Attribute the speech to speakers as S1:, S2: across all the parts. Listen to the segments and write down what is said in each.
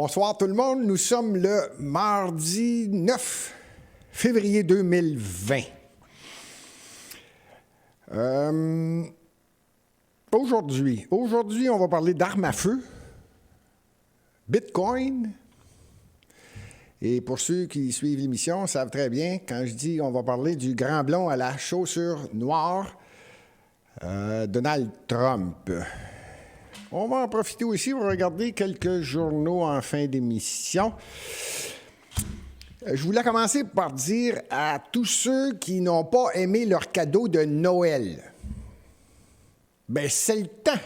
S1: Bonsoir tout le monde, nous sommes le mardi 9 février 2020. Aujourd'hui, on va parler d'armes à feu, Bitcoin. Et pour ceux qui suivent l'émission, savent très bien, quand je dis on va parler du grand blond à la chaussure noire, Donald Trump. On va en profiter aussi pour regarder quelques journaux en fin d'émission. Je voulais commencer par dire à tous ceux qui n'ont pas aimé leur cadeau de Noël, bien, c'est le temps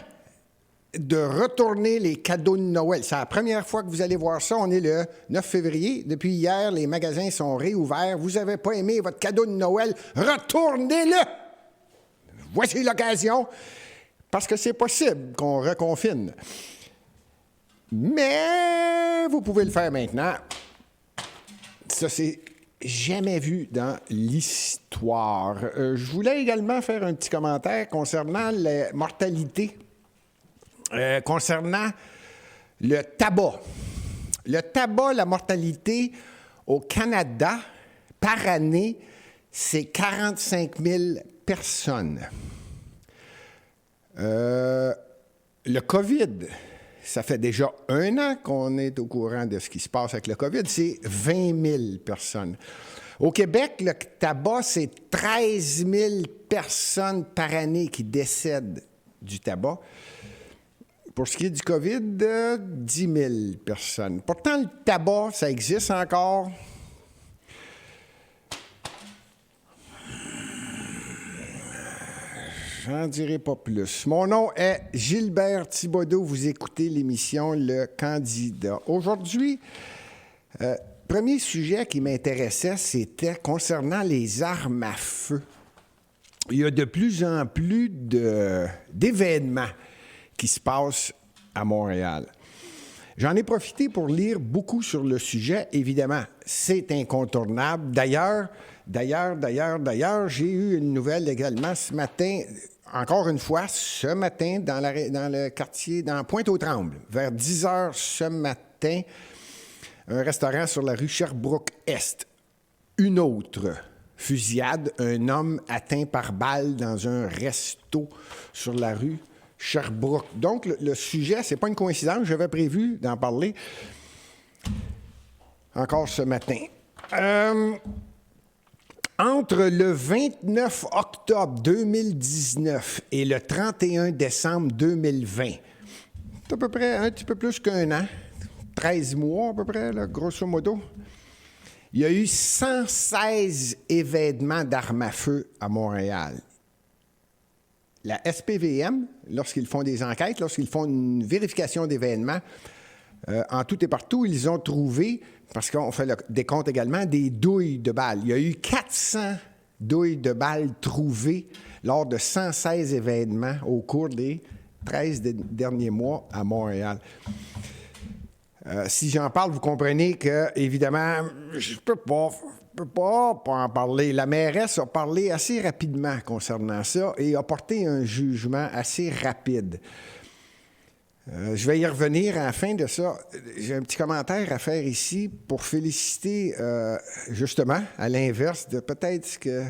S1: de retourner les cadeaux de Noël. C'est la première fois que vous allez voir ça. On est le 9 février. Depuis hier, les magasins sont réouverts. Vous n'avez pas aimé votre cadeau de Noël, retournez-le! Voici l'occasion. Parce que c'est possible qu'on reconfine. Mais vous pouvez le faire maintenant. Ça, c'est jamais vu dans l'histoire. Je voulais également faire un petit commentaire concernant la mortalité, concernant le tabac. Le tabac, la mortalité au Canada, par année, c'est 45 000 personnes. Le COVID, ça fait déjà 1 an qu'on est au courant de ce qui se passe avec le COVID, c'est 20 000 personnes. Au Québec, le tabac, c'est 13 000 personnes par année qui décèdent du tabac. Pour ce qui est du COVID, 10 000 personnes. Pourtant, le tabac, ça existe encore. J'en dirai pas plus. Mon nom est Gilbert Thibodeau. Vous écoutez l'émission Le Candidat. Aujourd'hui, premier sujet qui m'intéressait, c'était concernant les armes à feu. Il y a de plus en plus d'événements qui se passent à Montréal. J'en ai profité pour lire beaucoup sur le sujet. Évidemment, c'est incontournable. D'ailleurs, j'ai eu une nouvelle également ce matin, encore une fois, ce matin, dans le quartier, dans Pointe-aux-Trembles, vers 10 heures ce matin, un restaurant sur la rue Sherbrooke-Est. Une autre fusillade, un homme atteint par balle dans un resto sur la rue Sherbrooke. Donc, le sujet, c'est pas une coïncidence, j'avais prévu d'en parler encore ce matin. Entre le 29 octobre 2019 et le 31 décembre 2020, c'est à peu près un petit peu plus qu'1 an, 13 mois à peu près, là, grosso modo, il y a eu 116 événements d'armes à feu à Montréal. La SPVM, lorsqu'ils font des enquêtes, lorsqu'ils font une vérification d'événements, en tout et partout, ils ont trouvé, parce qu'on fait le décompte également, des douilles de balles. Il y a eu 400 douilles de balles trouvées lors de 116 événements au cours des 13 derniers mois à Montréal. Si j'en parle, vous comprenez que, évidemment, je ne peux pas en parler. La mairesse a parlé assez rapidement concernant ça et a porté un jugement assez rapide. Je vais y revenir à la fin de ça. J'ai un petit commentaire à faire ici pour féliciter, justement, à l'inverse de peut-être ce que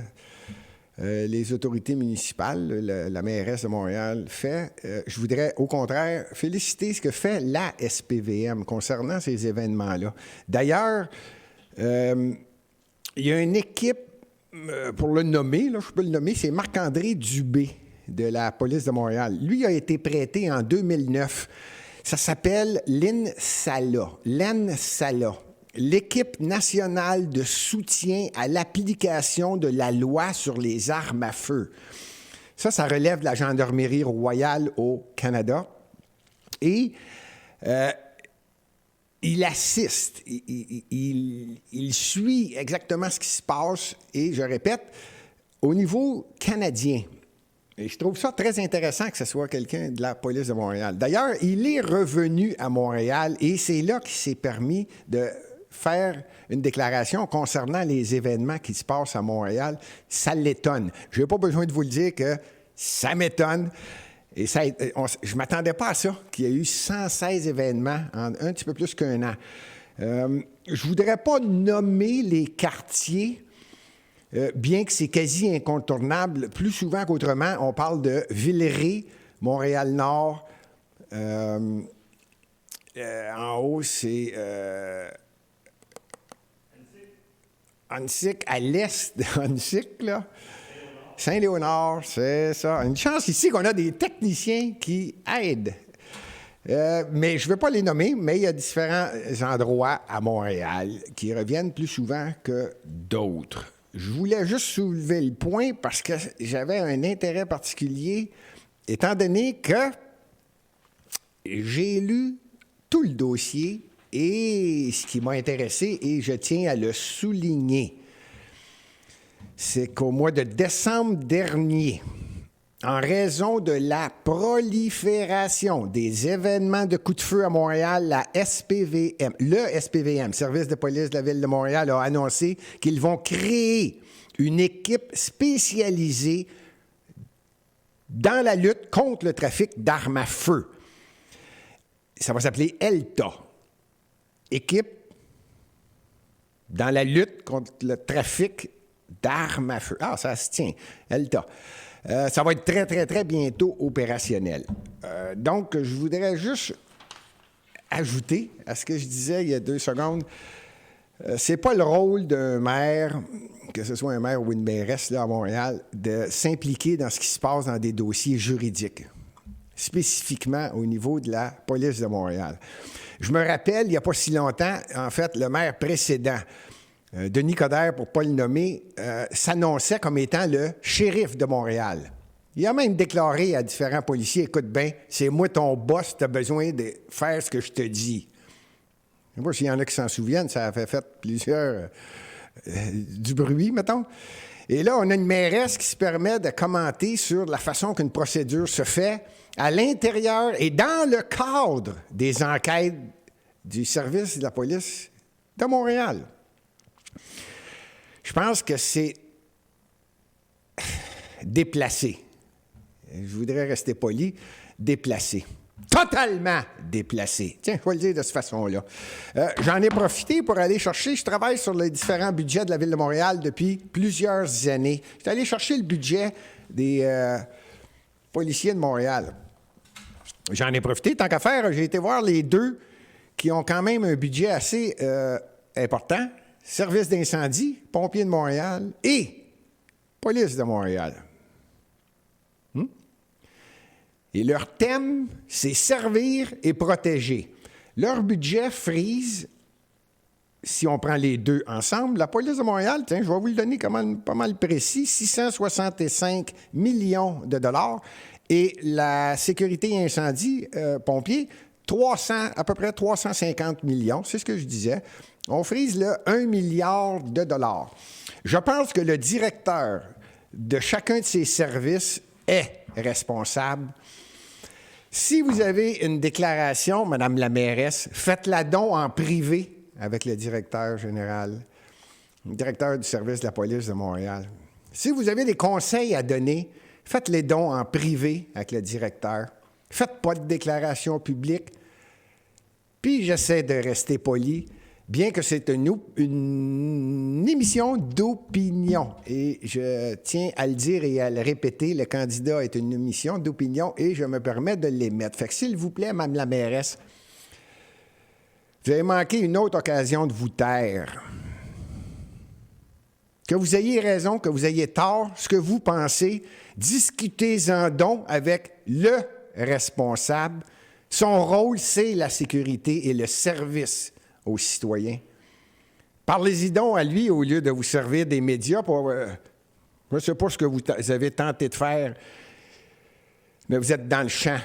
S1: les autorités municipales, la mairesse de Montréal fait. Je voudrais, au contraire, féliciter ce que fait la SPVM concernant ces événements-là. D'ailleurs, il y a une équipe, pour le nommer, là, je peux le nommer, c'est Marc-André Dubé de la police de Montréal. Lui a été prêté en 2009. Ça s'appelle l'INSALA. L'INSALA, l'équipe nationale de soutien à l'application de la loi sur les armes à feu. Ça relève de la Gendarmerie royale au Canada. Et il assiste, il suit exactement ce qui se passe, et je répète, au niveau canadien. Et je trouve ça très intéressant que ce soit quelqu'un de la police de Montréal. D'ailleurs, il est revenu à Montréal et c'est là qu'il s'est permis de faire une déclaration concernant les événements qui se passent à Montréal. Ça l'étonne. Je n'ai pas besoin de vous le dire que ça m'étonne. Et ça, je ne m'attendais pas à ça, qu'il y ait eu 116 événements en un petit peu plus qu'un an. Je ne voudrais pas nommer les quartiers, bien que c'est quasi incontournable. Plus souvent qu'autrement, on parle de Villeray, Montréal-Nord. En haut, c'est Annecy, à l'est d'Annecy, là. Saint-Léonard, c'est ça. Une chance ici qu'on a des techniciens qui aident. Mais je ne veux pas les nommer, mais il y a différents endroits à Montréal qui reviennent plus souvent que d'autres. Je voulais juste soulever le point parce que j'avais un intérêt particulier, étant donné que j'ai lu tout le dossier et ce qui m'a intéressé, et je tiens à le souligner, c'est qu'au mois de décembre dernier, en raison de la prolifération des événements de coups de feu à Montréal, le SPVM, Service de police de la Ville de Montréal, a annoncé qu'ils vont créer une équipe spécialisée dans la lutte contre le trafic d'armes à feu. Ça va s'appeler ELTA. Équipe dans la lutte contre le trafic d'armes à feu. Ah, ça se tient. ELTA. Ça va être très, très, très bientôt opérationnel. Donc, je voudrais juste ajouter à ce que je disais il y a 2 secondes. C'est pas le rôle d'un maire, que ce soit un maire ou une mairesse là, à Montréal, de s'impliquer dans ce qui se passe dans des dossiers juridiques, spécifiquement au niveau de la police de Montréal. Je me rappelle, il n'y a pas si longtemps, en fait, le maire précédent, Denis Coderre, pour ne pas le nommer, s'annonçait comme étant le shérif de Montréal. Il a même déclaré à différents policiers, « Écoute bien, c'est moi ton boss, tu as besoin de faire ce que je te dis. » Je ne sais pas s'il y en a qui s'en souviennent, ça a fait plusieurs... du bruit, mettons. Et là, on a une mairesse qui se permet de commenter sur la façon qu'une procédure se fait à l'intérieur et dans le cadre des enquêtes du service de la police de Montréal. Je pense que c'est déplacé. Je voudrais rester poli, déplacé. Totalement déplacé. Tiens, je vais le dire de cette façon-là. J'en ai profité pour aller chercher, je travaille sur les différents budgets de la Ville de Montréal depuis plusieurs années. Je suis allé chercher le budget des policiers de Montréal. J'en ai profité, tant qu'à faire, j'ai été voir les 2 qui ont quand même un budget assez important. Service d'incendie, pompiers de Montréal et police de Montréal. Et leur thème, c'est servir et protéger. Leur budget frise, si on prend les 2 ensemble, la police de Montréal, tiens, je vais vous le donner pas mal précis, 665 millions de dollars. Et la sécurité et incendie, pompiers, à peu près 350 millions, c'est ce que je disais. On frise là 1 milliard de dollars. Je pense que le directeur de chacun de ces services est responsable. Si vous avez une déclaration, Madame la mairesse, faites-la donc en privé avec le directeur général, le directeur du service de la police de Montréal. Si vous avez des conseils à donner, faites-les donc en privé avec le directeur. Faites pas de déclaration publique. Puis j'essaie de rester poli, bien que c'est une émission d'opinion. Et je tiens à le dire et à le répéter, le candidat est une émission d'opinion et je me permets de l'émettre. Fait que s'il vous plaît, Mme la mairesse, vous avez manqué une autre occasion de vous taire. Que vous ayez raison, que vous ayez tort, ce que vous pensez, discutez-en donc avec le responsable. Son rôle, c'est la sécurité et le service aux citoyens. Parlez-y donc à lui au lieu de vous servir des médias pour... je ne sais pas ce que vous avez tenté de faire, mais vous êtes dans le champ,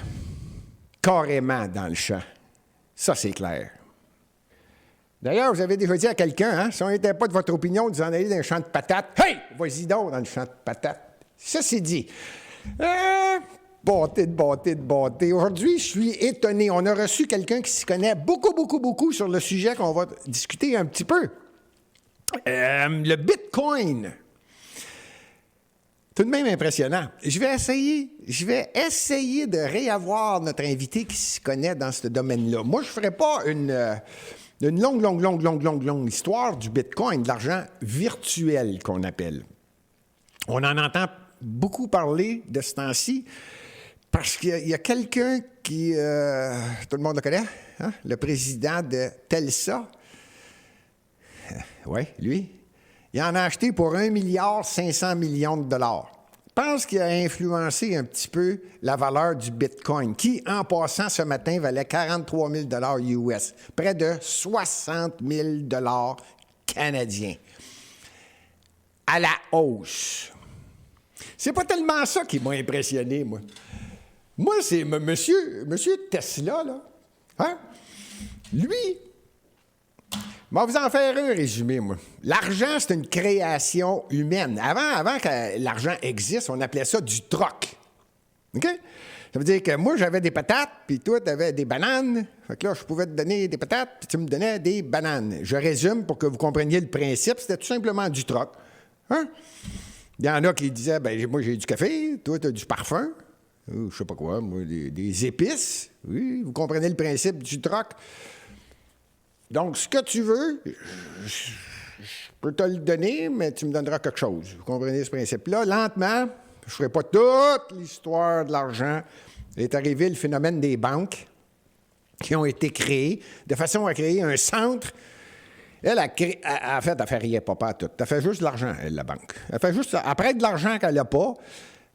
S1: carrément dans le champ. Ça, c'est clair. D'ailleurs, vous avez déjà dit à quelqu'un, hein, si on n'était pas de votre opinion, vous en allez dans un champ de patates. Hey! Vas-y donc dans le champ de patates. Ça, c'est dit. Bâté. Aujourd'hui, je suis étonné. On a reçu quelqu'un qui s'y connaît beaucoup sur le sujet qu'on va discuter un petit peu. Le Bitcoin. tout de même impressionnant. Je vais essayer de réavoir notre invité qui s'y connaît dans ce domaine-là. Moi, je ne ferai pas une longue histoire du Bitcoin, de l'argent virtuel qu'on appelle. On en entend beaucoup parler de ce temps-ci parce qu'il y a quelqu'un qui, tout le monde le connaît, hein? Le président de Telsa. Oui, lui. Il en a acheté pour 1,5 milliard de dollars. Je pense qu'il a influencé un petit peu la valeur du Bitcoin, qui, en passant ce matin, valait 43 000 $ US, près de 60 000 $ canadiens. À la hausse. C'est pas tellement ça qui m'a impressionné, moi. Moi, c'est monsieur Tesla, là. Hein? Lui, je vais vous en faire un résumé, moi. L'argent, c'est une création humaine. Avant que l'argent existe, on appelait ça du troc. OK? Ça veut dire que moi, j'avais des patates, puis toi, tu avais des bananes. Fait que là, je pouvais te donner des patates, puis tu me donnais des bananes. Je résume pour que vous compreniez le principe. C'était tout simplement du troc. Hein? Il y en a qui disaient, ben moi, j'ai du café, toi, tu as du parfum. Je sais pas quoi, moi, des épices. Oui, vous comprenez le principe du troc. Donc, ce que tu veux, je peux te le donner, mais tu me donneras quelque chose. Vous comprenez ce principe-là? Lentement, je ne ferai pas toute l'histoire de l'argent. Il est arrivé le phénomène des banques qui ont été créées de façon à créer un centre. Elle elle fait rien pas tout. Elle fait juste de l'argent, elle, la banque. Elle fait juste, elle prête de l'argent qu'elle n'a pas.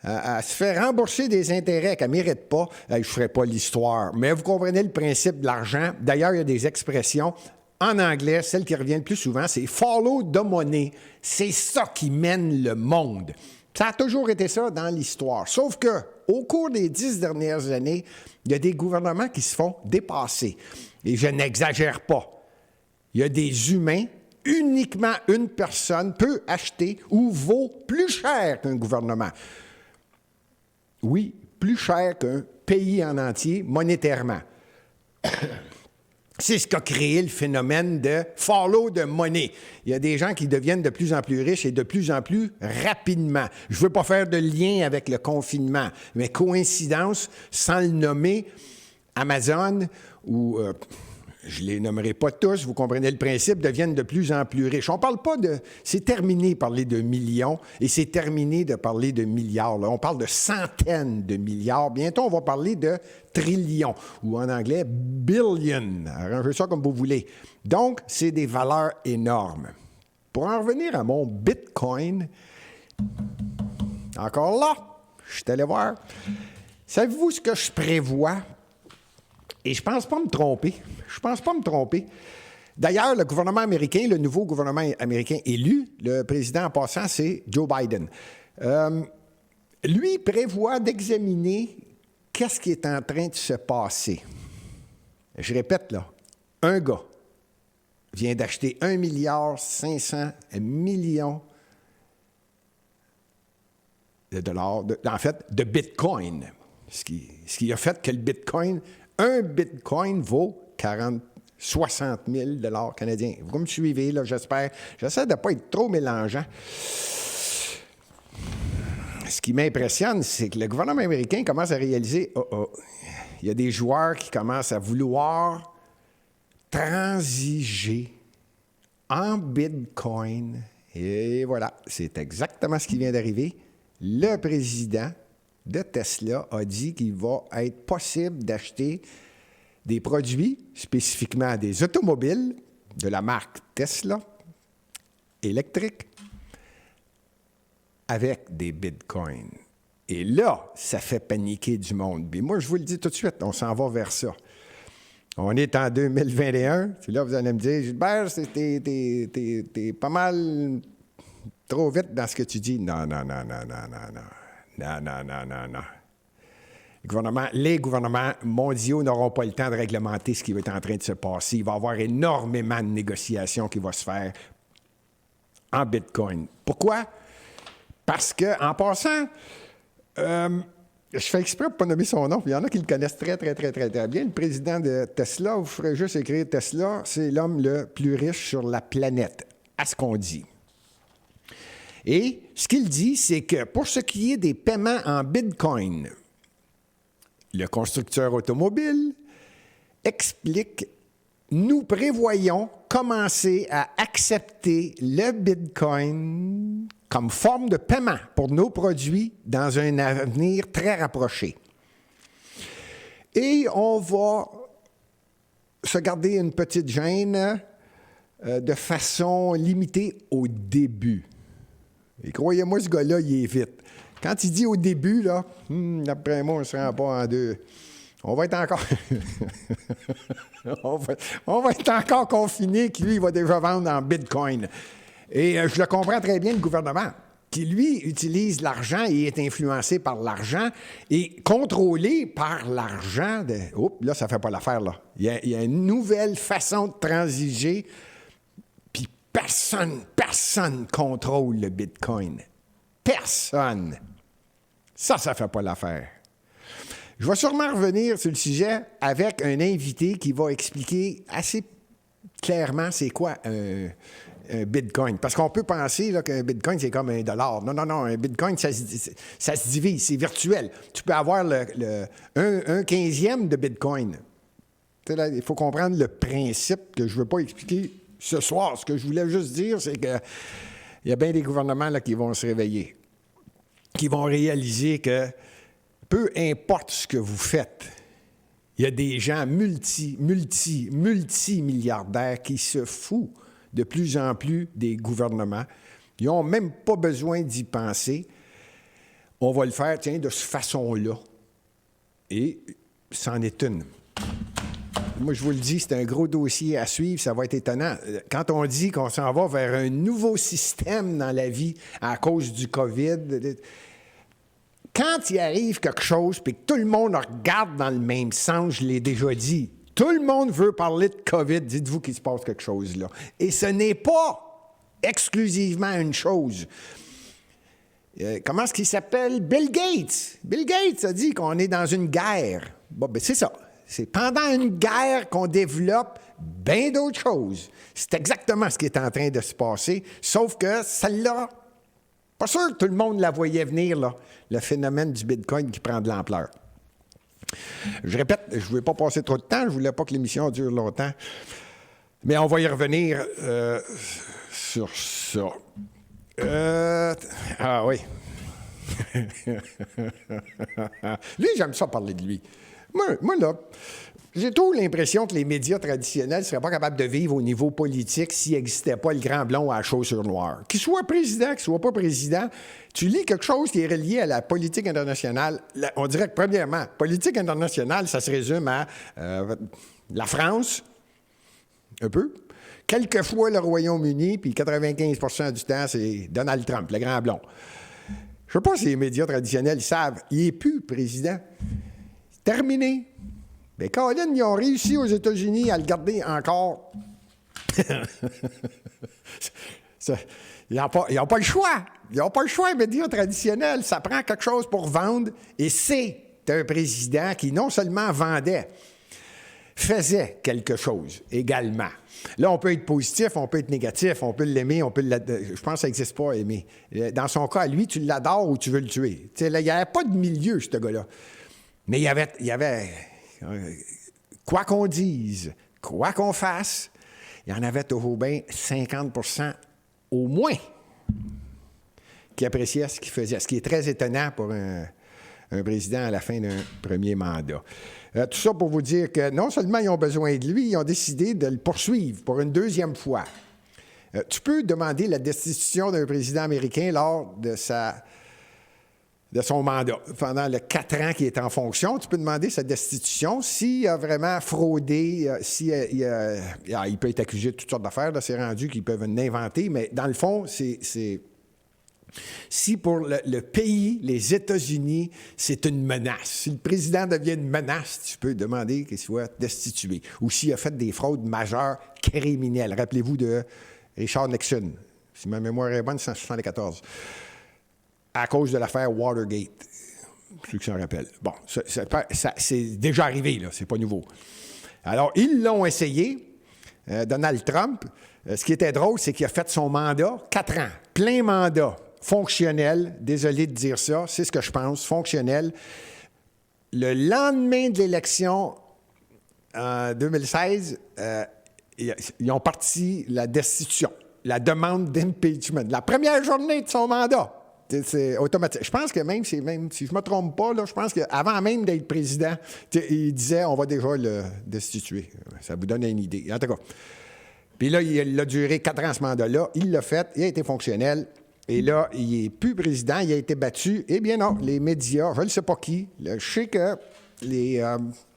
S1: Elle se fait rembourser des intérêts qu'elle ne mérite pas. Je ne ferai pas l'histoire. Mais vous comprenez le principe de l'argent. D'ailleurs, il y a des expressions en anglais. Celle qui revient le plus souvent, c'est « follow the money ». C'est ça qui mène le monde. Ça a toujours été ça dans l'histoire. Sauf que, au cours des 10 dernières années, il y a des gouvernements qui se font dépasser. Et je n'exagère pas. Il y a des humains, uniquement une personne peut acheter ou vaut plus cher qu'un gouvernement. Oui, plus cher qu'un pays en entier monétairement. C'est ce qu'a créé le phénomène de « follow the money ». Il y a des gens qui deviennent de plus en plus riches et de plus en plus rapidement. Je ne veux pas faire de lien avec le confinement, mais coïncidence, sans le nommer, Amazon ou... je ne les nommerai pas tous, vous comprenez le principe, deviennent de plus en plus riches. On ne parle pas de... C'est terminé de parler de millions et c'est terminé de parler de milliards. Là. On parle de centaines de milliards. Bientôt, on va parler de trillions ou en anglais, billion. Arrangez ça comme vous voulez. Donc, c'est des valeurs énormes. Pour en revenir à mon Bitcoin, encore là, je suis allé voir. Savez-vous ce que je prévois? Et je ne pense pas me tromper. D'ailleurs, le gouvernement américain, le nouveau gouvernement américain élu, le président en passant, c'est Joe Biden. Lui prévoit d'examiner qu'est-ce qui est en train de se passer. Je répète, là, un gars vient d'acheter 1,5 milliard de dollars, de Bitcoin. Ce qui a fait que le Bitcoin... Un Bitcoin vaut 60 000 $ canadiens. Vous me suivez, là, j'espère. J'essaie de ne pas être trop mélangeant. Ce qui m'impressionne, c'est que le gouvernement américain commence à réaliser il y a des joueurs qui commencent à vouloir transiger en Bitcoin. Et voilà, c'est exactement ce qui vient d'arriver. Le président de Tesla a dit qu'il va être possible d'acheter des produits, spécifiquement des automobiles de la marque Tesla, électriques, avec des bitcoins. Et là, ça fait paniquer du monde. Mais moi, je vous le dis tout de suite, on s'en va vers ça. On est en 2021. Puis là, vous allez me dire, Gilbert, t'es pas mal trop vite dans ce que tu dis. Non. Non. Les gouvernements mondiaux n'auront pas le temps de réglementer ce qui va être en train de se passer. Il va y avoir énormément de négociations qui vont se faire en Bitcoin. Pourquoi? Parce que, en passant, je fais exprès pour ne pas nommer son nom, puis il y en a qui le connaissent très bien. Le président de Tesla, vous ferez juste écrire Tesla, c'est l'homme le plus riche sur la planète, à ce qu'on dit. Et ce qu'il dit, c'est que pour ce qui est des paiements en Bitcoin, le constructeur automobile explique: nous prévoyons commencer à accepter le Bitcoin comme forme de paiement pour nos produits dans un avenir très rapproché. Et on va se garder une petite gêne de façon limitée au début. Et croyez-moi, ce gars-là, il est vite. Quand il dit au début, là, d'après moi, on ne se rend pas en deux. On va être encore... on va être encore confiné que lui, il va déjà vendre en Bitcoin. Et je le comprends très bien, le gouvernement, qui, lui, utilise l'argent et est influencé par l'argent et contrôlé par l'argent. Oups, là, ça ne fait pas l'affaire, là. Il y a une nouvelle façon de transiger, puis personne contrôle le Bitcoin. Personne. Ça ne fait pas l'affaire. Je vais sûrement revenir sur le sujet avec un invité qui va expliquer assez clairement c'est quoi un Bitcoin. Parce qu'on peut penser là, qu'un Bitcoin, c'est comme $1. Non, un Bitcoin, ça se divise, c'est virtuel. Tu peux avoir un quinzième de Bitcoin. Là, il faut comprendre le principe que je ne veux pas expliquer ce soir. Ce que je voulais juste dire, c'est qu'il y a bien des gouvernements là, qui vont se réveiller, qui vont réaliser que peu importe ce que vous faites, il y a des gens multimilliardaires qui se foutent de plus en plus des gouvernements. Ils n'ont même pas besoin d'y penser. On va le faire, tiens, de cette façon-là. Et c'en est une. Moi, je vous le dis, c'est un gros dossier à suivre, ça va être étonnant. Quand on dit qu'on s'en va vers un nouveau système dans la vie à cause du COVID, quand il arrive quelque chose puis que tout le monde regarde dans le même sens, je l'ai déjà dit, tout le monde veut parler de COVID, dites-vous qu'il se passe quelque chose là. Et ce n'est pas exclusivement une chose. Comment est-ce qu'il s'appelle? Bill Gates. Bill Gates a dit qu'on est dans une guerre. Bon, ben c'est ça. C'est pendant une guerre qu'on développe bien d'autres choses. C'est exactement ce qui est en train de se passer, sauf que celle-là, pas sûr que tout le monde la voyait venir, là, le phénomène du Bitcoin qui prend de l'ampleur. Je répète, je ne voulais pas passer trop de temps, je ne voulais pas que l'émission dure longtemps, mais on va y revenir sur ça. Ah oui. Lui, j'aime ça parler de lui. Moi, là, j'ai toujours l'impression que les médias traditionnels ne seraient pas capables de vivre au niveau politique s'il n'existait pas le grand blond à la chaussure noire. Qu'il soit président, qu'il ne soit pas président, tu lis quelque chose qui est relié à la politique internationale. On dirait que, premièrement, politique internationale, ça se résume à la France, un peu, quelquefois le Royaume-Uni, puis 95% du temps, c'est Donald Trump, le grand blond. Je ne sais pas si les médias traditionnels savent, il n'est plus président. Terminé. Mais Colin, ils ont réussi aux États-Unis à le garder encore. Ils n'ont pas le choix. Ils n'ont pas le choix, les médias traditionnels. Ça prend quelque chose pour vendre. Et c'est un président qui non seulement vendait, faisait quelque chose également. Là, on peut être positif, on peut être négatif, on peut l'aimer, on peut je pense que ça n'existe pas, aimer. Dans son cas, lui, tu l'adores ou tu veux le tuer. Là, il n'y avait pas de milieu, ce gars-là. Mais il y avait quoi qu'on dise, quoi qu'on fasse, il y en avait toujours bien 50% au moins qui appréciaient ce qu'il faisait, ce qui est très étonnant pour un président à la fin d'un premier mandat. Tout ça pour vous dire que non seulement ils ont besoin de lui, ils ont décidé de le poursuivre pour une deuxième fois. Tu peux demander la destitution d'un président américain lors de son mandat. Pendant les 4 ans qu'il est en fonction, tu peux demander sa destitution s'il a vraiment fraudé, il peut être accusé de toutes sortes d'affaires, là, c'est rendu qu'ils peuvent l'inventer, mais dans le fond, si pour le pays, les États-Unis, c'est une menace, si le président devient une menace, tu peux demander qu'il soit destitué. Ou s'il a fait des fraudes majeures criminelles. Rappelez-vous de Richard Nixon, si ma mémoire est bonne, 1974. À cause de l'affaire Watergate. Ceux qui s'en rappellent. Bon, c'est déjà arrivé, là, c'est pas nouveau. Alors, ils l'ont essayé, Donald Trump. Ce qui était drôle, c'est qu'il a fait son mandat 4 ans, plein mandat. fonctionnel. Désolé de dire ça, c'est ce que je pense, fonctionnel. Le lendemain de l'élection en 2016, ils ont parti la destitution, la demande d'impeachment. La première journée de son mandat. C'est automatique. Je pense que même si je ne me trompe pas, là, je pense qu'avant même d'être président, il disait on va déjà le destituer. Ça vous donne une idée. En tout cas. Puis là, il a duré 4 ans ce mandat-là. Il l'a fait, il a été fonctionnel. Et là, il n'est plus président, il a été battu. Eh bien non, les médias, je ne sais pas qui, je sais que les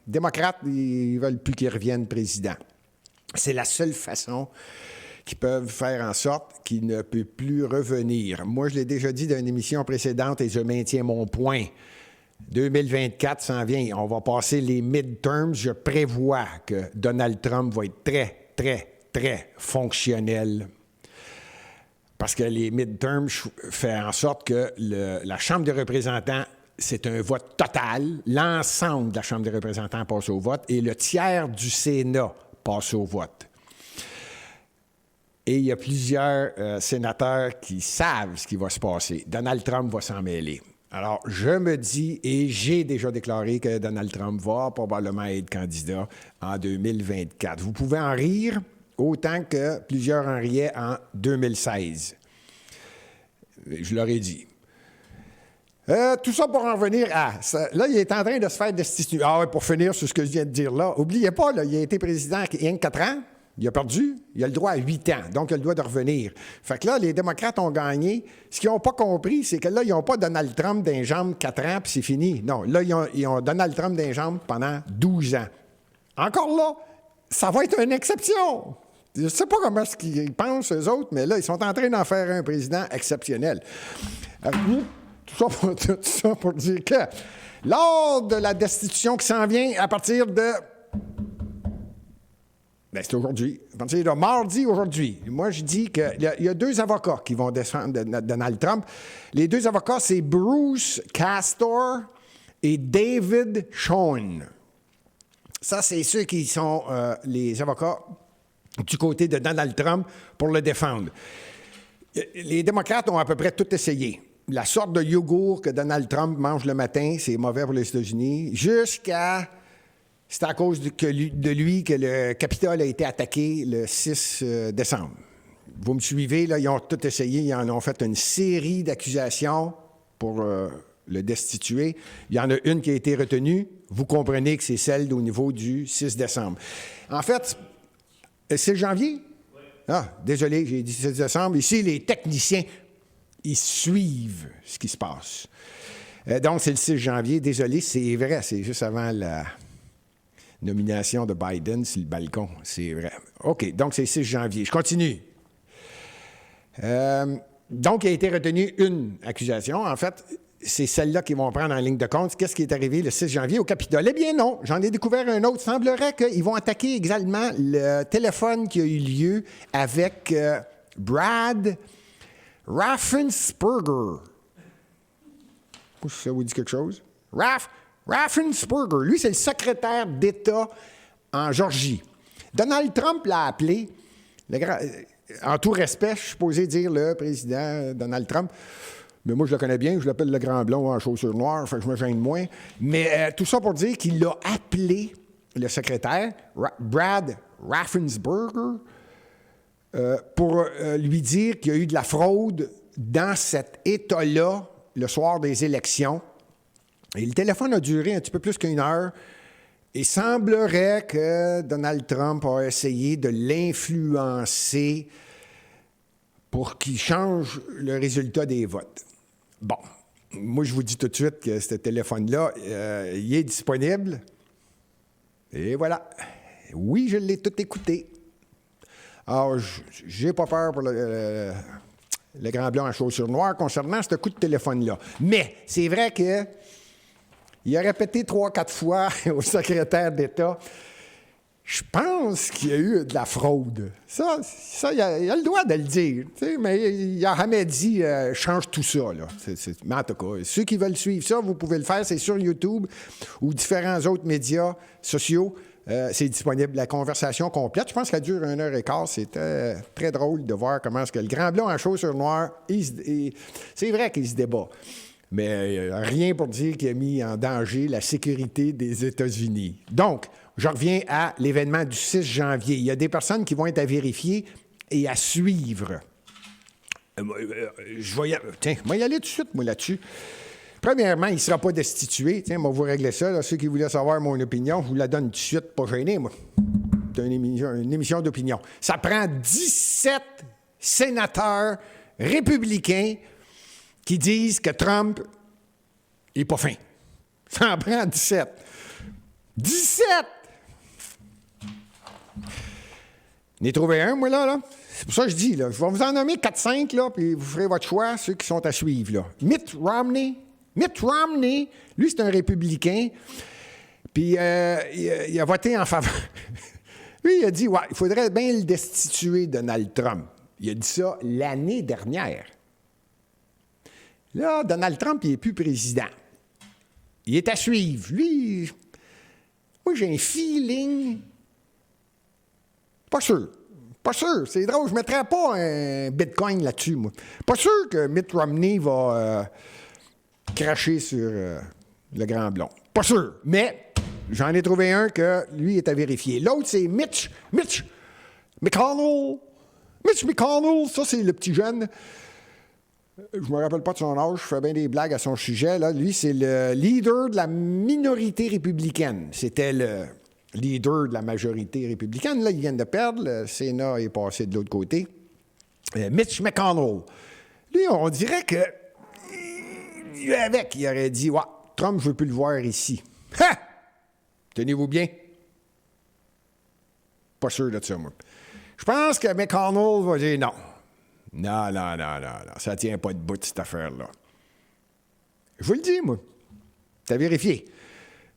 S1: démocrates, ils ne veulent plus qu'il revienne président. C'est la seule façon qu'ils peuvent faire en sorte qu'il ne peut plus revenir. Moi, je l'ai déjà dit dans une émission précédente et je maintiens mon point. 2024 s'en vient. On va passer les midterms. Je prévois que Donald Trump va être très, très, très fonctionnel. Parce que les midterms font en sorte que la Chambre des représentants, c'est un vote total. L'ensemble de la Chambre des représentants passe au vote et le tiers du Sénat passe au vote. Et il y a plusieurs sénateurs qui savent ce qui va se passer. Donald Trump va s'en mêler. Alors, je me dis, et j'ai déjà déclaré que Donald Trump va probablement être candidat en 2024. Vous pouvez en rire autant que plusieurs en riaient en 2016. Je leur ai dit. Tout ça pour en revenir à... Là, il est en train de se faire destituer. Ah oui, pour finir sur ce que je viens de dire là, n'oubliez pas, là, il a été président il y a 4 ans. Il a perdu, il a le droit à 8 ans, donc il a le droit de revenir. Fait que là, les démocrates ont gagné. Ce qu'ils n'ont pas compris, c'est que là, ils n'ont pas Donald Trump dans les jambes 4 ans, puis c'est fini. Non, là, ils ont Donald Trump dans les jambes pendant 12 ans. Encore là, ça va être une exception. Je ne sais pas comment est-ce qu'ils pensent, eux autres, mais là, ils sont en train d'en faire un président exceptionnel. Tout ça pour dire que lors de la destitution qui s'en vient à partir de... Bien, c'est aujourd'hui. À partir de mardi, aujourd'hui. Moi, je dis qu'il y a 2 avocats qui vont défendre Donald Trump. Les 2 avocats, c'est Bruce Castor et David Schoen. Ça, c'est ceux qui sont les avocats du côté de Donald Trump pour le défendre. Les démocrates ont à peu près tout essayé. La sorte de yogourt que Donald Trump mange le matin, c'est mauvais pour les États-Unis, jusqu'à... C'est à cause de lui que le Capitole a été attaqué le 6 décembre. Vous me suivez, là, ils ont tout essayé, ils en ont fait une série d'accusations pour le destituer. Il y en a une qui a été retenue. Vous comprenez que c'est celle au niveau du 6 décembre. En fait, c'est le janvier? Oui. Ah, désolé, j'ai dit 6 décembre. Ici, les techniciens, ils suivent ce qui se passe. Donc, c'est le 6 janvier. Désolé, c'est vrai, c'est juste avant la nomination de Biden sur le balcon. C'est vrai. OK, donc c'est le 6 janvier. Je continue. Donc, il a été retenu une accusation. En fait, c'est celle-là qu'ils vont prendre en ligne de compte. Qu'est-ce qui est arrivé le 6 janvier au Capitole? Eh bien non, j'en ai découvert un autre. Il semblerait qu'ils vont attaquer également le téléphone qui a eu lieu avec Brad Raffensperger. Ça vous dit quelque chose? Raffensperger, lui, c'est le secrétaire d'État en Géorgie. Donald Trump l'a appelé, en tout respect, je suis supposé dire le président Donald Trump, mais moi, je le connais bien, je l'appelle le grand blond en chaussures noires, fait que je me gêne moins. Mais tout ça pour dire qu'il a appelé le secrétaire, Brad Raffensperger, pour lui dire qu'il y a eu de la fraude dans cet État-là le soir des élections. Et le téléphone a duré un petit peu plus qu'1 heure. Et semblerait que Donald Trump a essayé de l'influencer pour qu'il change le résultat des votes. Bon, moi, je vous dis tout de suite que ce téléphone-là, il est disponible. Et voilà. Oui, je l'ai tout écouté. Alors, j'ai pas peur pour le grand blanc en chaussures noires concernant ce coup de téléphone-là. Mais c'est vrai que il a répété 3-4 fois au secrétaire d'État, je pense qu'il y a eu de la fraude. Ça il a le droit de le dire, mais il n'a jamais dit change tout ça. Là. Mais en tout cas, ceux qui veulent suivre ça, vous pouvez le faire, c'est sur YouTube ou différents autres médias sociaux. C'est disponible. La conversation complète, je pense qu'elle dure 1h15. C'était très drôle de voir comment est-ce que le Grand Blond en chaussures noires, c'est vrai qu'il se débat. Mais rien pour dire qu'il a mis en danger la sécurité des États-Unis. Donc, je reviens à l'événement du 6 janvier. Il y a des personnes qui vont être à vérifier et à suivre. Je vais y aller tout de suite, moi, là-dessus. Premièrement, il ne sera pas destitué. Tiens, moi, vous régler ça. Là, ceux qui voulaient savoir mon opinion, je vous la donne tout de suite, pas gêné, moi. C'est une émission d'opinion. Ça prend 17 sénateurs républicains qui disent que Trump n'est pas fin. Ça en prend 17. 17! J'en ai trouvé un, moi, là. C'est pour ça que je dis, là. Je vais vous en nommer 4-5, là, puis vous ferez votre choix, ceux qui sont à suivre, là. Mitt Romney, lui, c'est un républicain, puis il a voté en faveur. Lui, il a dit, ouais, il faudrait bien le destituer, Donald Trump. Il a dit ça l'année dernière. Là, Donald Trump, il n'est plus président. Il est à suivre. Lui, moi, j'ai un feeling. Pas sûr. Pas sûr. C'est drôle. Je ne mettrais pas un bitcoin là-dessus, moi. Pas sûr que Mitt Romney va cracher sur le Grand Blond. Pas sûr. Mais j'en ai trouvé un que lui est à vérifier. L'autre, c'est Mitch McConnell. Mitch McConnell, ça, c'est le petit jeune. Je ne me rappelle pas de son âge, je fais bien des blagues à son sujet. Là. Lui, c'est le leader de la minorité républicaine. C'était le leader de la majorité républicaine. Là, ils viennent de perdre. Le Sénat est passé de l'autre côté. Mitch McConnell. Lui, on dirait que il aurait dit, ouais, Trump, je ne veux plus le voir ici. Ha! Tenez-vous bien. Pas sûr de ça, moi. Je pense que McConnell va dire non. Non, ça ne tient pas debout, cette affaire-là. Je vous le dis, moi. T'as vérifié.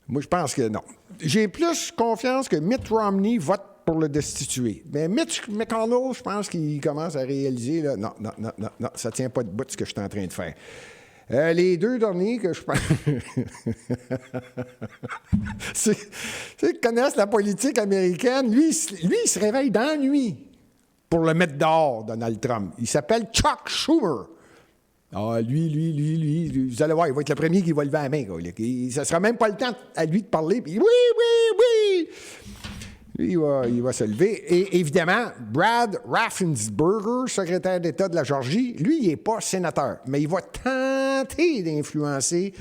S1: Moi, je pense que non. J'ai plus confiance que Mitt Romney vote pour le destituer. Mais Mitch McConnell, je pense qu'il commence à réaliser, là, non, ça ne tient pas debout ce que je suis en train de faire. Les deux derniers que je pense... Ceux qui connaissent la politique américaine, lui, il se réveille dans la nuit pour le mettre dehors, Donald Trump. Il s'appelle Chuck Schumer. Ah, lui, vous allez voir, il va être le premier qui va lever la main. Ça ne sera même pas le temps à lui de parler. Puis, oui! Lui, il va se lever. Et évidemment, Brad Raffensperger, secrétaire d'État de la Georgie, lui, il n'est pas sénateur, mais il va tenter d'influencer.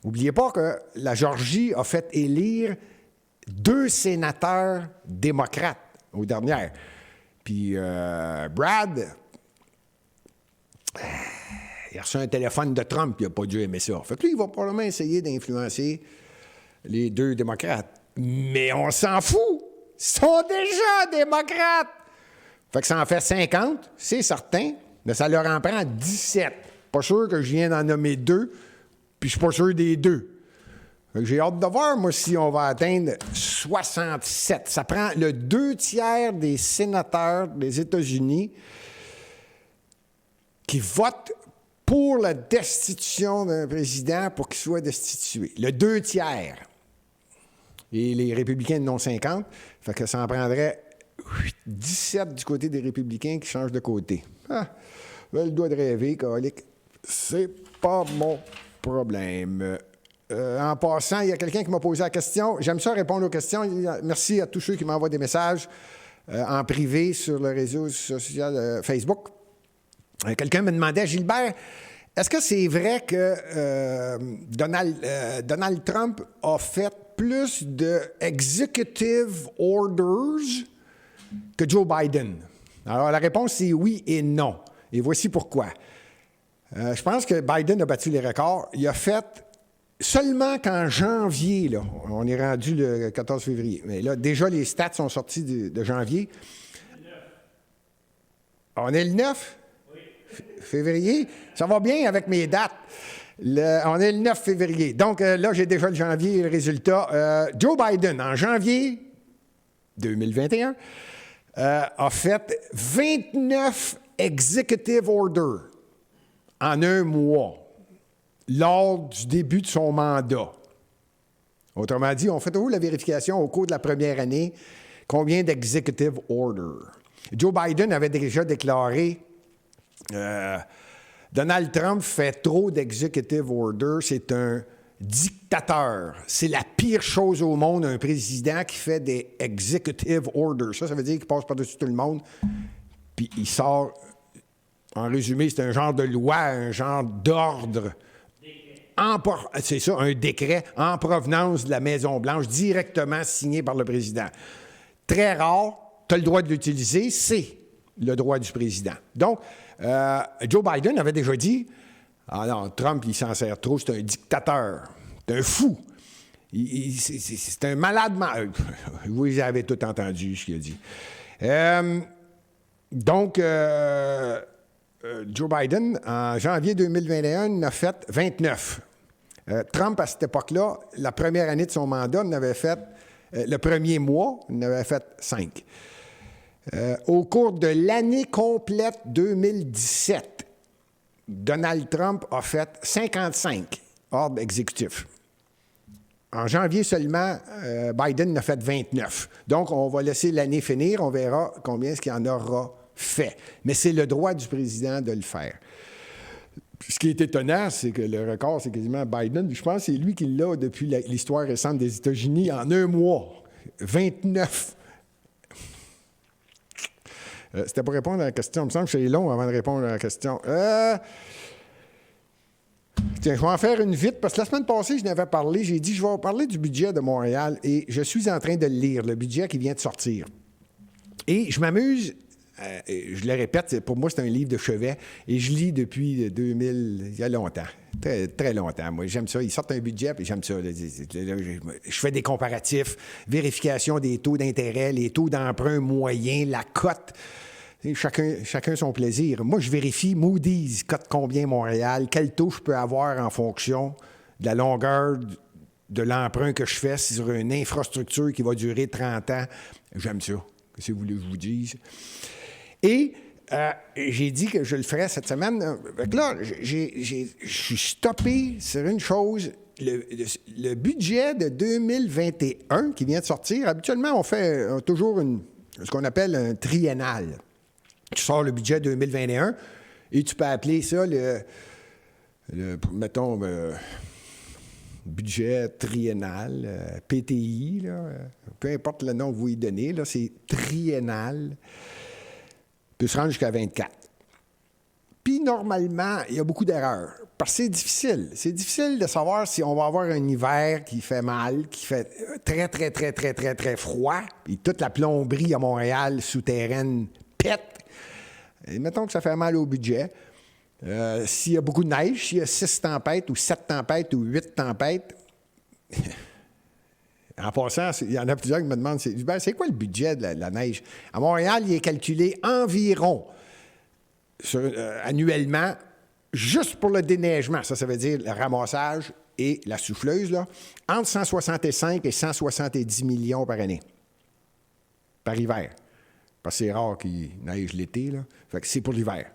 S1: N'oubliez pas que la Georgie a fait élire 2 sénateurs démocrates aux dernières. Puis Brad, il a reçu un téléphone de Trump, il n'a pas dû aimer ça. Fait que lui, il va probablement essayer d'influencer les 2 démocrates. Mais on s'en fout! Ils sont déjà démocrates! Fait que ça en fait 50, c'est certain, mais ça leur en prend 17. Pas sûr que je viens d'en nommer 2, puis je suis pas sûr des 2. Fait que j'ai hâte de voir, moi, si on va atteindre 67. Ça prend le 2/3 des sénateurs des États-Unis qui votent pour la destitution d'un président pour qu'il soit destitué. Le 2/3. Et les républicains n'ont 50. Fait que ça en prendrait 17 du côté des républicains qui changent de côté. Ah, le doigt de rêver, colique. C'est pas mon problème. En passant, il y a quelqu'un qui m'a posé la question. J'aime ça répondre aux questions. Merci à tous ceux qui m'envoient des messages en privé sur le réseau social Facebook. Quelqu'un me demandait, Gilbert, est-ce que c'est vrai que Donald Trump a fait plus de executive orders que Joe Biden? Alors, la réponse, c'est oui et non. Et voici pourquoi. Je pense que Biden a battu les records. Il a fait seulement qu'en janvier, là, on est rendu le 14 février, mais là, déjà, les stats sont sortis de janvier. On est le 9? Oui. Février? Ça va bien avec mes dates. On est le 9 février. Donc, là, j'ai déjà le janvier, le résultat. Joe Biden, en janvier 2021, a fait 29 executive orders en un mois lors du début de son mandat. Autrement dit, on fait toujours la vérification au cours de la première année, combien d'executive orders. Joe Biden avait déjà déclaré Donald Trump fait trop d'executive orders, c'est un dictateur. C'est la pire chose au monde, un président qui fait des executive orders. Ça veut dire qu'il passe par-dessus tout le monde, puis il sort, en résumé, c'est un genre de loi, un genre d'ordre. C'est ça, un décret en provenance de la Maison-Blanche, directement signé par le président. Très rare, tu as le droit de l'utiliser, c'est le droit du président. Donc, Joe Biden avait déjà dit, ah non, Trump, il s'en sert trop, c'est un dictateur, c'est un fou, c'est un malade. Vous avez tout entendu ce qu'il a dit. Donc, Joe Biden, en janvier 2021, en a fait 29. Trump, à cette époque-là, la première année de son mandat, en avait fait, le premier mois, il en avait fait 5. Au cours de l'année complète 2017, Donald Trump a fait 55 ordres exécutifs. En janvier seulement, Biden en a fait 29. Donc, on va laisser l'année finir, on verra combien est-ce qu'il en aura fait. Mais c'est le droit du président de le faire. Ce qui est étonnant, c'est que le record, c'est quasiment Biden. Je pense que c'est lui qui l'a depuis l'histoire récente des États-Unis en un mois. 29. C'était pour répondre à la question. Il me semble que c'est long avant de répondre à la question. Tiens, je vais en faire une vite, parce que la semaine passée, je n'avais parlé. J'ai dit, je vais parler du budget de Montréal, et je suis en train de le lire, le budget qui vient de sortir. Et je m'amuse. Je le répète, pour moi, c'est un livre de chevet, et je lis depuis 2000, il y a longtemps, très, très longtemps. Moi, j'aime ça. Ils sortent un budget, puis j'aime ça. Je fais des comparatifs, vérification des taux d'intérêt, les taux d'emprunt moyens, la cote. Chacun son plaisir. Moi, je vérifie Moody's, cote combien Montréal, quel taux je peux avoir en fonction de la longueur de l'emprunt que je fais sur une infrastructure qui va durer 30 ans. J'aime ça. Qu'est-ce que vous voulez que je vous dise? Et j'ai dit que je le ferais cette semaine. Donc là, je suis stoppé sur une chose. Le budget de 2021 qui vient de sortir, habituellement, on fait toujours ce qu'on appelle un triennal. Tu sors le budget 2021 et tu peux appeler ça mettons, budget triennal, PTI, là, peu importe le nom que vous y donnez, là, c'est triennal. Il peut se rendre jusqu'à 24. Puis, normalement, il y a beaucoup d'erreurs. Parce que c'est difficile. C'est difficile de savoir si on va avoir un hiver qui fait mal, qui fait très, très, très, très, très, très froid, puis toute la plomberie à Montréal souterraine pète. Et mettons que ça fait mal au budget. S'il y a beaucoup de neige, s'il y a 6 tempêtes ou 7 tempêtes ou 8 tempêtes, en passant, il y en a plusieurs qui me demandent, c'est quoi le budget de la neige? À Montréal, il est calculé environ annuellement, juste pour le déneigement, ça veut dire le ramassage et la souffleuse, là, entre 165 et 170 millions par année, par hiver. Parce que c'est rare qu'il neige l'été, là. Fait que c'est pour l'hiver.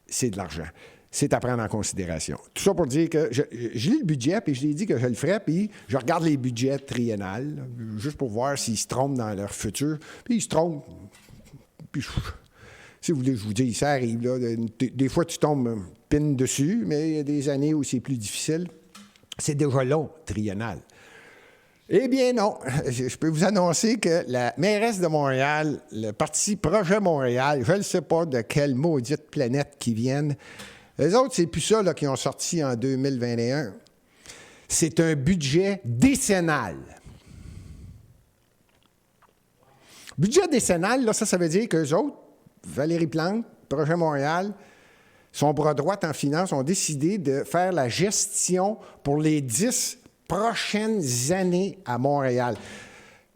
S1: C'est de l'argent. C'est à prendre en considération. Tout ça pour dire que je lis le budget, puis je l'ai dit que je le ferais, puis je regarde les budgets triennales, juste pour voir s'ils se trompent dans leur futur. Puis ils se trompent. Puis, si vous voulez que je vous dise, ça arrive. Là. Des fois, tu tombes pine dessus, mais il y a des années où c'est plus difficile. C'est déjà long, triennal. Eh bien non, je peux vous annoncer que la mairesse de Montréal, le parti Projet Montréal, je ne sais pas de quelle maudite planète qui viennent, les autres, c'est plus ça là, qui ont sorti en 2021. C'est un budget décennal. Budget décennal, là, ça veut dire qu'eux autres, Valérie Plante, Projet Montréal, son bras droit en finance, ont décidé de faire la gestion pour les 10 prochaines années à Montréal.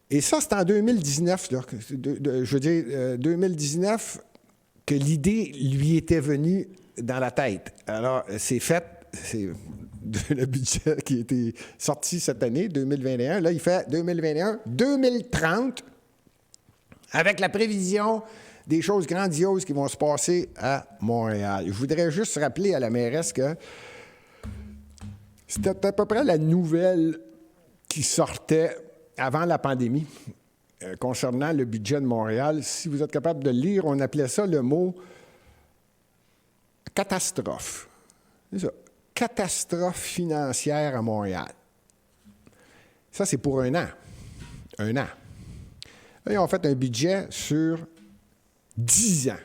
S1: Et ça, c'est en 2019, là, je veux dire, 2019, que l'idée lui était venue dans la tête. Alors, c'est fait, c'est le budget qui a été sorti cette année, 2021. Là, il fait 2021-2030, avec la prévision des choses grandioses qui vont se passer à Montréal. Je voudrais juste rappeler à la mairesse que c'était à peu près la nouvelle qui sortait avant la pandémie concernant le budget de Montréal. Si vous êtes capable de le lire, on appelait ça le mot catastrophe. C'est ça. Catastrophe financière à Montréal. Ça, c'est pour un an. Un an. Là, ils ont fait un budget sur 10 ans.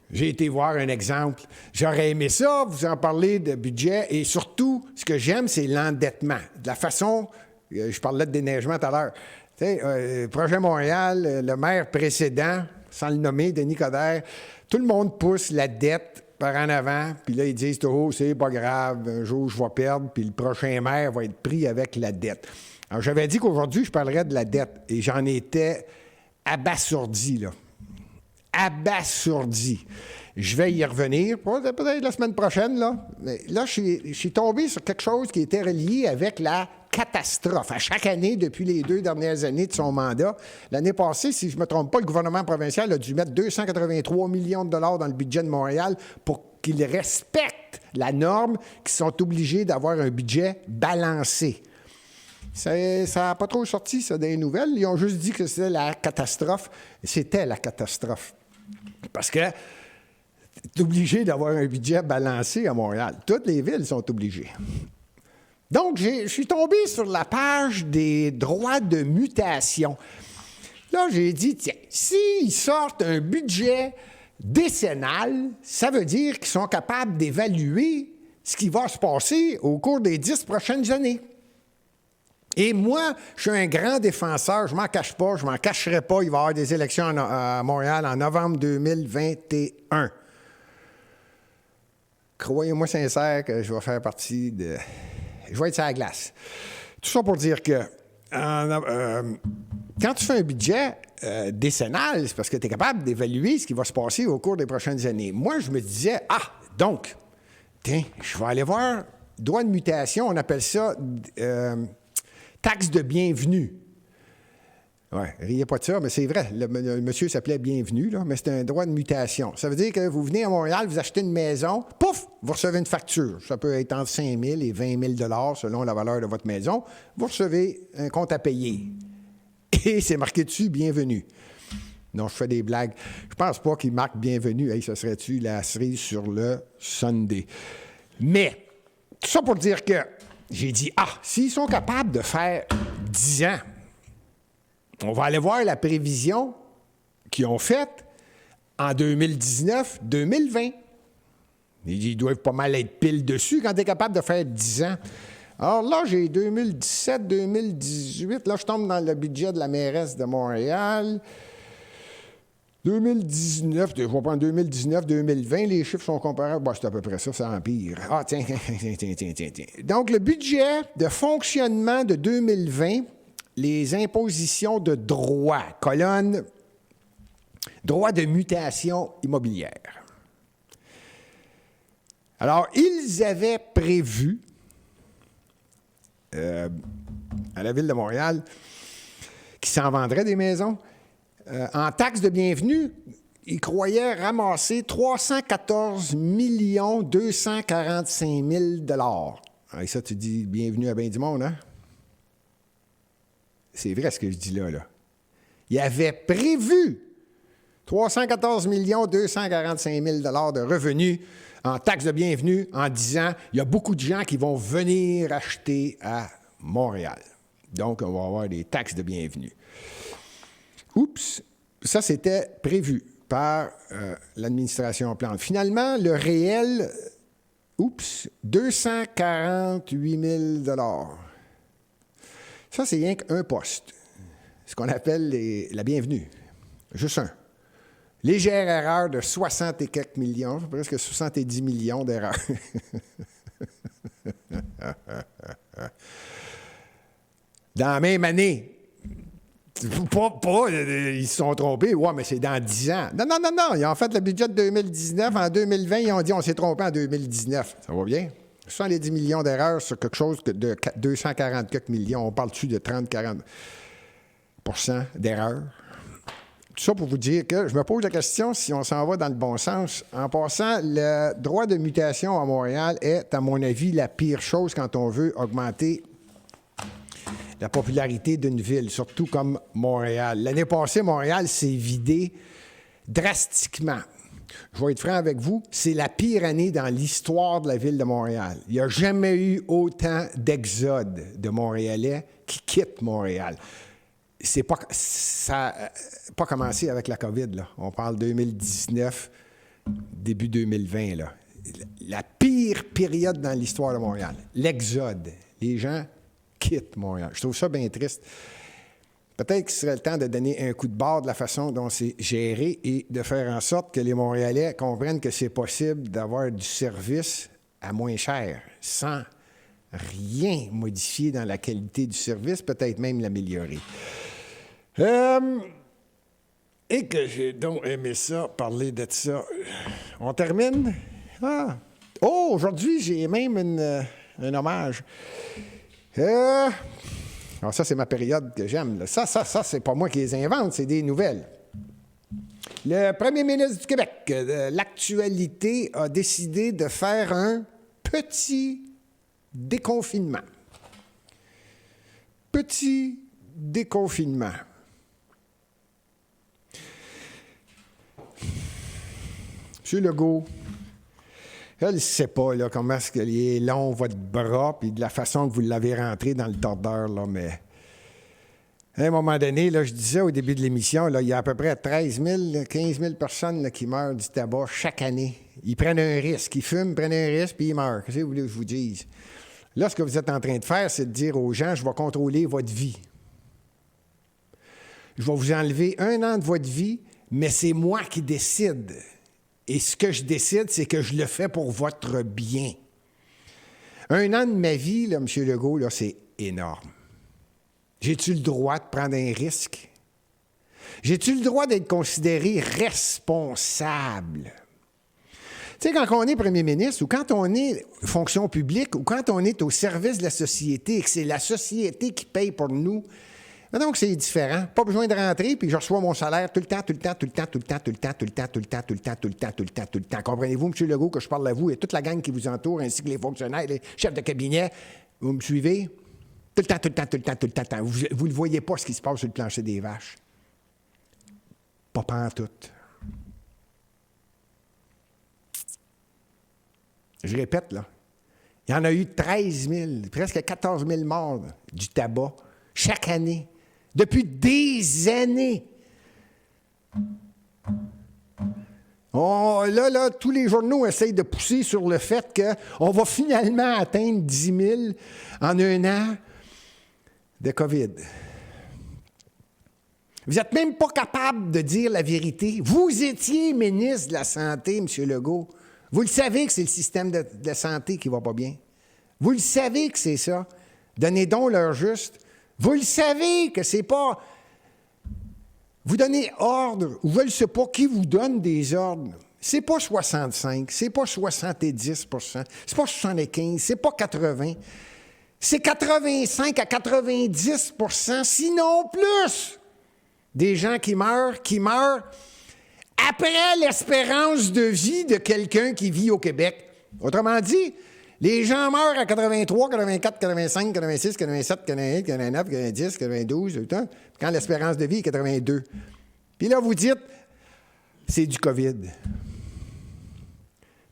S1: J'ai été voir un exemple. J'aurais aimé ça, vous en parler de budget, et surtout, ce que j'aime, c'est l'endettement. De la façon, je parlais de déneigement tout à l'heure. Tu sais, Projet Montréal, le maire précédent, sans le nommer, Denis Coderre, tout le monde pousse la dette par en avant, puis là, ils disent, oh, c'est pas grave, un jour, je vais perdre, puis le prochain maire va être pris avec la dette. Alors, j'avais dit qu'aujourd'hui, je parlerais de la dette, et j'en étais abasourdi, là. Abasourdi. Je vais y revenir, peut-être la semaine prochaine, là. Mais là, je suis tombé sur quelque chose qui était relié avec la catastrophe. À chaque année, depuis les 2 dernières années de son mandat, l'année passée, si je ne me trompe pas, le gouvernement provincial a dû mettre 283 millions de dollars dans le budget de Montréal pour qu'ils respectent la norme, qu'ils sont obligés d'avoir un budget balancé. Ça n'a pas trop sorti, ça, des nouvelles. Ils ont juste dit que c'était la catastrophe. C'était la catastrophe. Parce que tu es obligé d'avoir un budget balancé à Montréal. Toutes les villes sont obligées. Donc, je suis tombé sur la page des droits de mutation. Là, j'ai dit, tiens, s'ils sortent un budget décennal, ça veut dire qu'ils sont capables d'évaluer ce qui va se passer au cours des 10 prochaines années. Et moi, je suis un grand défenseur, je ne m'en cache pas, je ne m'en cacherai pas, il va y avoir des élections à Montréal en novembre 2021. Croyez-moi sincère que je vais faire partie de... Je vais être sur la glace. Tout ça pour dire que quand tu fais un budget décennal, c'est parce que tu es capable d'évaluer ce qui va se passer au cours des prochaines années. Moi, je me disais, donc, tiens, je vais aller voir, droit de mutation, on appelle ça... taxe de bienvenue. Oui, riez pas de ça, mais c'est vrai. Le monsieur s'appelait Bienvenue, là, mais c'est un droit de mutation. Ça veut dire que vous venez à Montréal, vous achetez une maison, pouf, vous recevez une facture. Ça peut être entre 5 000 et 20 000 selon la valeur de votre maison. Vous recevez un compte à payer. Et c'est marqué dessus Bienvenue. Non, je fais des blagues. Je pense pas qu'il marque Bienvenue. Hey, ça serait-tu la cerise sur le Sunday? Mais, tout ça pour dire que j'ai dit, s'ils sont capables de faire 10 ans, on va aller voir la prévision qu'ils ont faite en 2019-2020. Ils doivent pas mal être pile dessus quand tu es capable de faire 10 ans. Alors là, j'ai 2017-2018. Là, je tombe dans le budget de la mairesse de Montréal. 2019, je vais prendre 2019-2020, les chiffres sont comparables. Bon, c'est à peu près ça, ça empire. Tiens. Donc, le budget de fonctionnement de 2020, les impositions de droit, colonne, droit de mutation immobilière. Alors, ils avaient prévu, à la Ville de Montréal, qu'ils s'en vendraient des maisons. En taxe de bienvenue, ils croyaient ramasser 314 245 000 $. Et ça, tu dis bienvenue à bien du monde, hein? C'est vrai ce que je dis là. Ils avaient prévu 314 245 000 $ de revenus en taxe de bienvenue en disant il y a beaucoup de gens qui vont venir acheter à Montréal. Donc, on va avoir des taxes de bienvenue. Oups, ça, c'était prévu par l'administration Plante. Finalement, le réel, 248 000 $. Ça, c'est rien qu'un poste. Ce qu'on appelle la bienvenue. Juste un. Légère erreur de 60 et quelques millions, presque 70 millions d'erreurs. Dans la même année, ils se sont trompés. Ouais, mais c'est dans 10 ans. Non. Ils ont fait le budget de 2019. En 2020, ils ont dit on s'est trompé en 2019. Ça va bien? 70 millions d'erreurs sur quelque chose de 240 quelques millions. On parle-tu de 30-40 % d'erreurs? Tout ça pour vous dire que je me pose la question si on s'en va dans le bon sens. En passant, le droit de mutation à Montréal est, à mon avis, la pire chose quand on veut augmenter la popularité d'une ville, surtout comme Montréal. L'année passée, Montréal s'est vidé drastiquement. Je vais être franc avec vous, c'est la pire année dans l'histoire de la ville de Montréal. Il n'y a jamais eu autant d'exode de Montréalais qui quittent Montréal. Ça n'a pas commencé avec la COVID, là. On parle 2019, début 2020, là. La pire période dans l'histoire de Montréal. L'exode. Les gens quittent Montréal. Je trouve ça bien triste. Peut-être qu'il serait le temps de donner un coup de barre de la façon dont c'est géré et de faire en sorte que les Montréalais comprennent que c'est possible d'avoir du service à moins cher, sans rien modifier dans la qualité du service, peut-être même l'améliorer. Et que j'ai donc aimé ça, parler de ça. On termine? Ah! Oh, aujourd'hui, j'ai même un hommage. Alors ça, c'est ma période que j'aime. Ça, c'est pas moi qui les invente, c'est des nouvelles. Le premier ministre du Québec, de l'actualité, a décidé de faire un petit déconfinement. Petit déconfinement. M. Legault, je ne sais pas là, comment est-ce qu'il est long, votre bras, puis de la façon que vous l'avez rentré dans le tordeur, là, mais à un moment donné, là, je disais au début de l'émission, là, il y a à peu près 13 000, 15 000 personnes là, qui meurent du tabac chaque année. Ils prennent un risque, ils fument, prennent un risque, puis ils meurent. Qu'est-ce que vous voulez que je vous dise? Là, ce que vous êtes en train de faire, c'est de dire aux gens, je vais contrôler votre vie. Je vais vous enlever 1 an de votre vie, mais c'est moi qui décide. Et ce que je décide, c'est que je le fais pour votre bien. 1 an de ma vie, là, M. Legault, là, c'est énorme. J'ai-tu le droit de prendre un risque? J'ai-tu le droit d'être considéré responsable? Tu sais, quand on est premier ministre ou quand on est fonction publique ou quand on est au service de la société et que c'est la société qui paye pour nous, donc c'est différent. Pas besoin de rentrer, puis je reçois mon salaire tout le temps. Comprenez-vous, M. Legault, que je parle à vous et toute la gang qui vous entoure, ainsi que les fonctionnaires, les chefs de cabinet. Vous me suivez? Tout le temps. Vous ne voyez pas ce qui se passe sur le plancher des vaches. Pas pantoute. Je répète, là. Il y en a eu 13 000, presque 14 000 morts du tabac chaque année. Depuis des années. Là, tous les journaux essayent de pousser sur le fait qu'on va finalement atteindre 10 000 en 1 an de COVID. Vous n'êtes même pas capable de dire la vérité. Vous étiez ministre de la Santé, M. Legault. Vous le savez que c'est le système de la santé qui ne va pas bien. Vous le savez que c'est ça. Donnez donc l'heure juste. Vous le savez que c'est pas... Vous donnez ordre, ou je ne sais pas qui vous donne des ordres. C'est pas 65, c'est pas 70 c'est pas 75, c'est pas 80. C'est 85 à 90 sinon plus, des gens qui meurent après l'espérance de vie de quelqu'un qui vit au Québec. Autrement dit, les gens meurent à 83, 84, 85, 86, 87, 88, 89, 90, 92, tout le temps, quand l'espérance de vie est 82. Puis là, vous dites, c'est du COVID.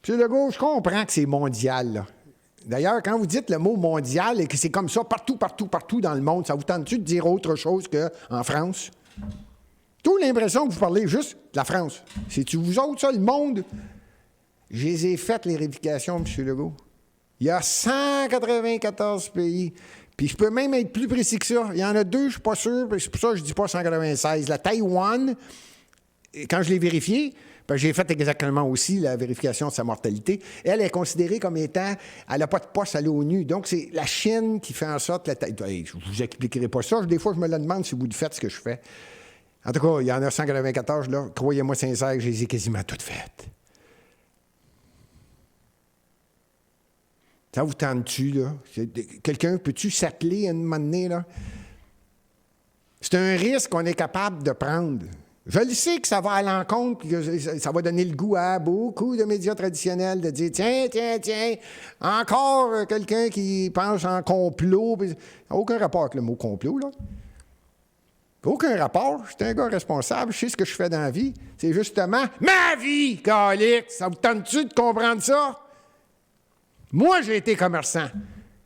S1: M. Legault, je comprends que c'est mondial, là. D'ailleurs, quand vous dites le mot mondial et que c'est comme ça partout dans le monde, ça vous tente-tu de dire autre chose qu'en France? J'ai l'impression que vous parlez juste de la France. C'est-tu vous autres, ça, le monde? Je les ai faites, les vérifications, M. Legault. Il y a 194 pays. Puis je peux même être plus précis que ça. Il y en a 2, je ne suis pas sûr. C'est pour ça que je ne dis pas 196. La Taïwan, quand je l'ai vérifiée, j'ai fait exactement aussi la vérification de sa mortalité. Elle est considérée comme étant... Elle n'a pas de poste à l'ONU. Donc, c'est la Chine qui fait en sorte... Je ne vous expliquerai pas ça. Des fois, je me le demande si vous faites ce que je fais. En tout cas, il y en a 194, là. Croyez-moi sincère que je les ai quasiment toutes faites. Ça vous tente-tu, là? Quelqu'un, peux-tu s'appeler à un moment donné, là? C'est un risque qu'on est capable de prendre. Je le sais que ça va à l'encontre, puis que ça va donner le goût à beaucoup de médias traditionnels de dire tiens, encore quelqu'un qui pense en complot. Aucun rapport avec le mot complot, là. Aucun rapport. Je suis un gars responsable. Je sais ce que je fais dans la vie. C'est justement ma vie, calique. Ça vous tente-tu de comprendre ça? Moi, j'ai été commerçant.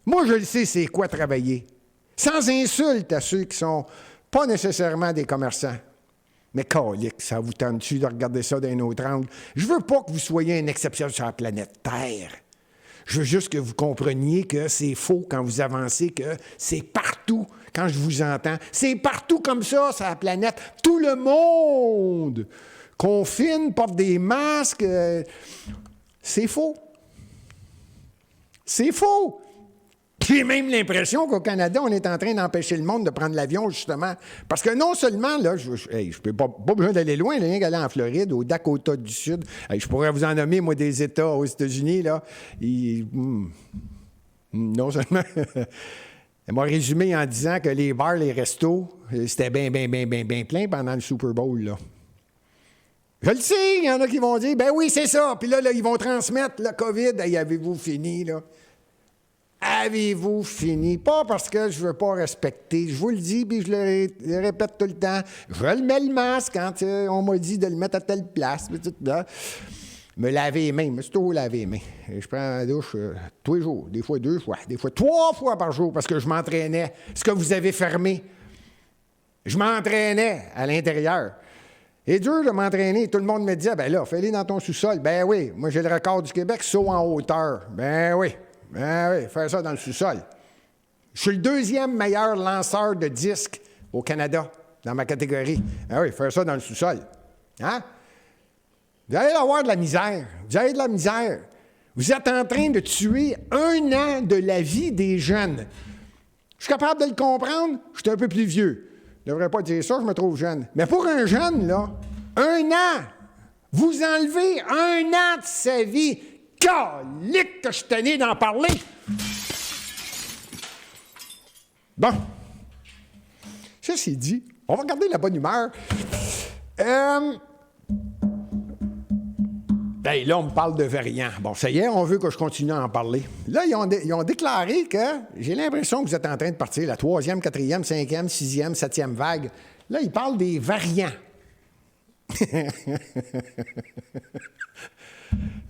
S1: Moi, je le sais, c'est quoi travailler. Sans insulte à ceux qui sont pas nécessairement des commerçants. Mais calique, ça vous tente-tu de regarder ça d'un autre angle? Je veux pas que vous soyez une exception sur la planète Terre. Je veux juste que vous compreniez que c'est faux quand vous avancez, que c'est partout quand je vous entends. C'est partout comme ça sur la planète. Tout le monde confine, porte des masques. C'est faux. C'est faux. J'ai même l'impression qu'au Canada, on est en train d'empêcher le monde de prendre l'avion, justement. Parce que non seulement, là, je peux pas besoin d'aller loin, rien qu'aller en Floride, au Dakota du Sud. Je pourrais vous en nommer, moi, des États aux États-Unis, là. Non seulement... Elle m'a résumé en disant que les bars, les restos, c'était bien plein pendant le Super Bowl, là. Je le sais, il y en a qui vont dire, ben oui, c'est ça. Puis là, ils vont transmettre le COVID. Hey, avez-vous fini, là? Avez-vous fini? Pas parce que je ne veux pas respecter. Je vous le dis, puis je le répète tout le temps. Je le mets le masque quand on m'a dit de le mettre à telle place. Me laver les mains. Me suis toujours laver les mains. Et je prends la douche tous les jours. Des fois 2 fois. Des fois 3 fois par jour parce que je m'entraînais. Ce que vous avez fermé. Je m'entraînais à l'intérieur. Et dur de m'entraîner. Tout le monde me disait, ben là, fais-le dans ton sous-sol. Ben oui, moi j'ai le record du Québec, saut en hauteur. Ben oui, faire ça dans le sous-sol. Je suis le 2e meilleur lanceur de disques au Canada, dans ma catégorie. Ben oui, faire ça dans le sous-sol. Hein? Vous allez avoir de la misère. Vous avez de la misère. Vous êtes en train de tuer 1 an de la vie des jeunes. Je suis capable de le comprendre, je suis un peu plus vieux. Je ne devrais pas dire ça, je me trouve jeune. Mais pour un jeune, là, 1 an, vous enlevez 1 an de sa vie. Calique que je suis tanné d'en parler. Bon. Ceci dit, on va garder la bonne humeur. Hey, là, on me parle de variants. Bon, ça y est, on veut que je continue à en parler. Là, ils ont déclaré que j'ai l'impression que vous êtes en train de partir la 3e, 4e, 5e, 6e, 7e vague. Là, ils parlent des variants.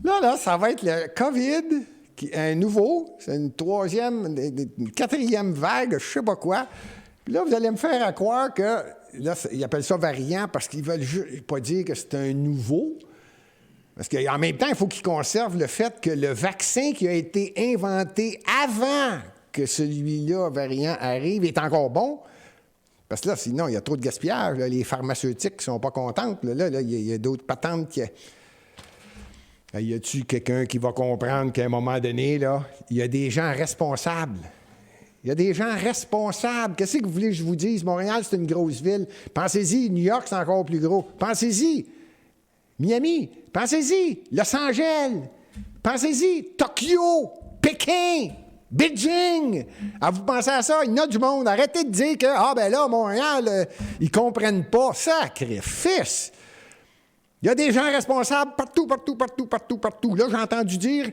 S1: Là, ça va être le COVID, un nouveau, c'est une 3e, une 4e vague, je ne sais pas quoi. Puis là, vous allez me faire croire que, là, ils appellent ça variant parce qu'ils ne veulent pas dire que c'est un nouveau. Parce qu'en même temps, il faut qu'ils conservent le fait que le vaccin qui a été inventé avant que celui-là, variant, arrive, est encore bon. Parce que là, sinon, il y a trop de gaspillage. Là, les pharmaceutiques ne sont pas contentes. Là, il y a d'autres patentes qui... Y a-t-il quelqu'un qui va comprendre qu'à un moment donné, là, il y a des gens responsables. Il y a des gens responsables. Qu'est-ce que vous voulez que je vous dise? Montréal, c'est une grosse ville. Pensez-y, New York, c'est encore plus gros. Pensez-y. Miami, pensez-y, Los Angeles, pensez-y, Tokyo, Pékin, Beijing. Ah, vous pensez à ça? Il y en a du monde. Arrêtez de dire que, ben là, Montréal, ils ne comprennent pas. Sacrifice! Il y a des gens responsables partout. Là, j'ai entendu dire,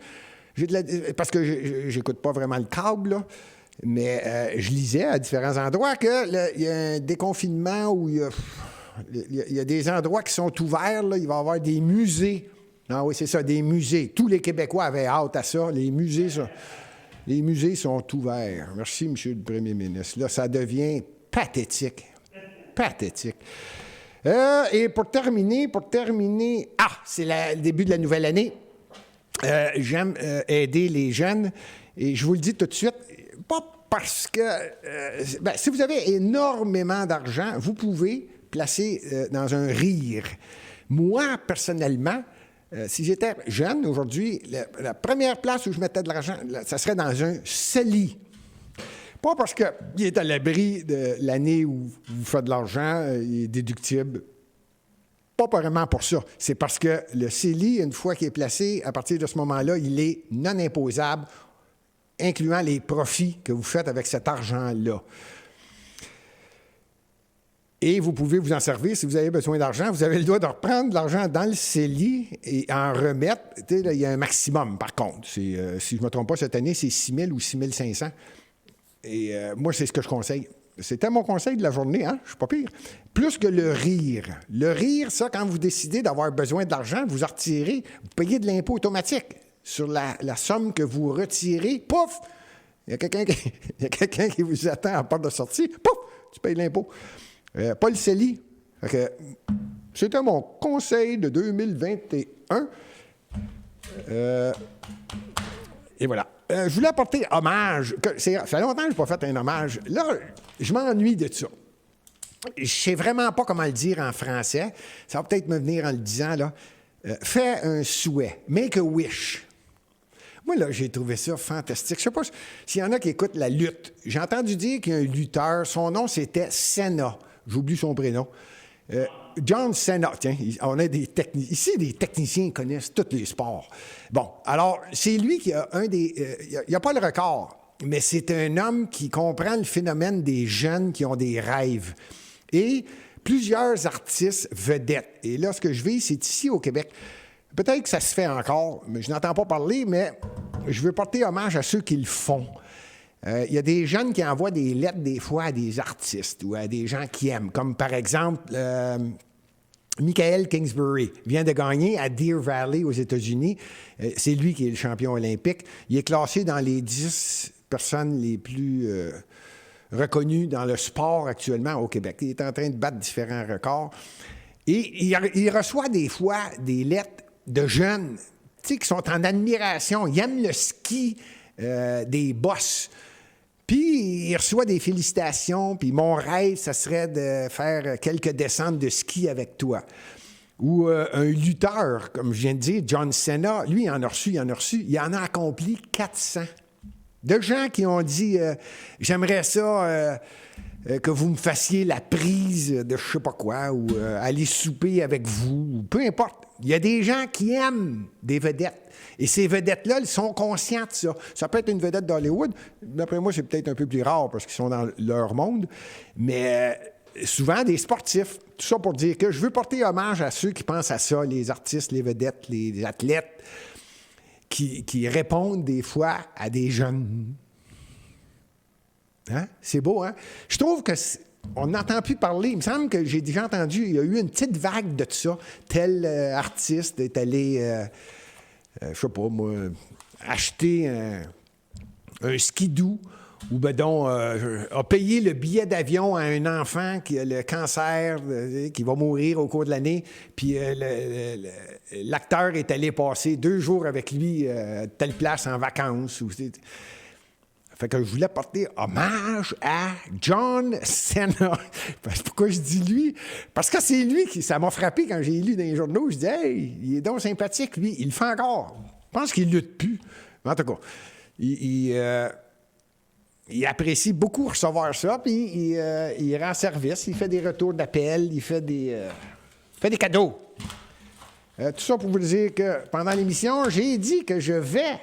S1: parce que j'écoute pas vraiment le câble, là, mais je lisais à différents endroits qu'il y a un déconfinement où il y a des endroits qui sont ouverts, là, il va y avoir des musées. Ah oui, c'est ça, des musées. Tous les Québécois avaient hâte à ça. Les musées sont ouverts. Merci, M. le Premier ministre. Là, ça devient pathétique. Pathétique. Et pour terminer, c'est le début de la nouvelle année. J'aime aider les jeunes. Et je vous le dis tout de suite, pas parce que... si vous avez énormément d'argent, vous pouvez placer dans un rire. Moi, personnellement, si j'étais jeune aujourd'hui, la première place où je mettais de l'argent, ça serait dans un CELI. Pas parce qu'il est à l'abri de l'année où vous faites de l'argent, il est déductible. Pas vraiment pour ça. C'est parce que le CELI, une fois qu'il est placé, à partir de ce moment-là, il est non imposable, incluant les profits que vous faites avec cet argent-là. Et vous pouvez vous en servir si vous avez besoin d'argent. Vous avez le droit de reprendre de l'argent dans le CELI et en remettre. Tu sais, là, il y a un maximum, par contre. Si je ne me trompe pas, cette année, c'est 6 000 ou 6 500. Et moi, c'est ce que je conseille. C'était mon conseil de la journée, hein? Je suis pas pire. Plus que le rire. Le rire, ça, quand vous décidez d'avoir besoin d'argent, vous en retirez, vous payez de l'impôt automatique sur la somme que vous retirez. Pouf! Il y a quelqu'un qui vous attend à la porte de sortie. Pouf! Tu payes l'impôt. Pas le CELI. C'était mon conseil de 2021. Et voilà. Je voulais apporter hommage. Ça fait longtemps que je n'ai pas fait un hommage. Là, je m'ennuie de ça. Je ne sais vraiment pas comment le dire en français. Ça va peut-être me venir en le disant, là. Fais un souhait. Make a wish. Moi, là, j'ai trouvé ça fantastique. Je ne sais pas s'il y en a qui écoutent la lutte. J'ai entendu dire qu'il y a un lutteur. Son nom, c'était Cena. J'oublie son prénom. John Cena. Tiens, on a des techniciens. Ici, des techniciens connaissent tous les sports. Bon, alors, c'est lui qui a un des... il n'a pas le record, mais c'est un homme qui comprend le phénomène des jeunes qui ont des rêves. Et plusieurs artistes vedettes. Et là, ce que je vis, c'est ici au Québec. Peut-être que ça se fait encore, mais je n'entends pas parler, mais je veux porter hommage à ceux qui le font. Il y a des jeunes qui envoient des lettres des fois à des artistes ou à des gens qui aiment, comme par exemple Michael Kingsbury vient de gagner à Deer Valley aux États-Unis. C'est lui qui est le champion olympique. Il est classé dans les 10 personnes les plus reconnues dans le sport actuellement au Québec. Il est en train de battre différents records. Et il reçoit des fois des lettres de jeunes, tu sais, qui sont en admiration. Ils aiment le ski des boss. Puis, il reçoit des félicitations, puis mon rêve, ça serait de faire quelques descentes de ski avec toi. Ou un lutteur, comme je viens de dire, John Cena, lui, il en a reçu. Il en a accompli 400. De gens qui ont dit j'aimerais ça que vous me fassiez la prise de je sais pas quoi, ou aller souper avec vous, ou peu importe. Il y a des gens qui aiment des vedettes. Et ces vedettes-là, ils sont conscients de ça. Ça peut être une vedette d'Hollywood. D'après moi, c'est peut-être un peu plus rare parce qu'ils sont dans leur monde. Mais souvent, des sportifs. Tout ça pour dire que je veux porter hommage à ceux qui pensent à ça, les artistes, les vedettes, les athlètes, qui répondent des fois à des jeunes. Hein? C'est beau, hein? Je trouve que on n'entend plus parler. Il me semble que j'ai déjà entendu, il y a eu une petite vague de ça. Tel artiste est allé, je sais pas moi, acheter un skidoo ou ben donc a payé le billet d'avion à un enfant qui a le cancer, qui va mourir au cours de l'année, puis l'acteur est allé passer 2 jours avec lui à telle place en vacances. Fait que je voulais porter hommage à John Cena. Pourquoi je dis lui? Parce que c'est lui qui... Ça m'a frappé quand j'ai lu dans les journaux. Je dis, hey, il est donc sympathique, lui. Il le fait encore. Je pense qu'il ne lutte plus. En tout cas, il apprécie beaucoup recevoir ça, puis il rend service. Il fait des retours d'appel. Il fait des cadeaux. Tout ça pour vous dire que pendant l'émission, j'ai dit que je vais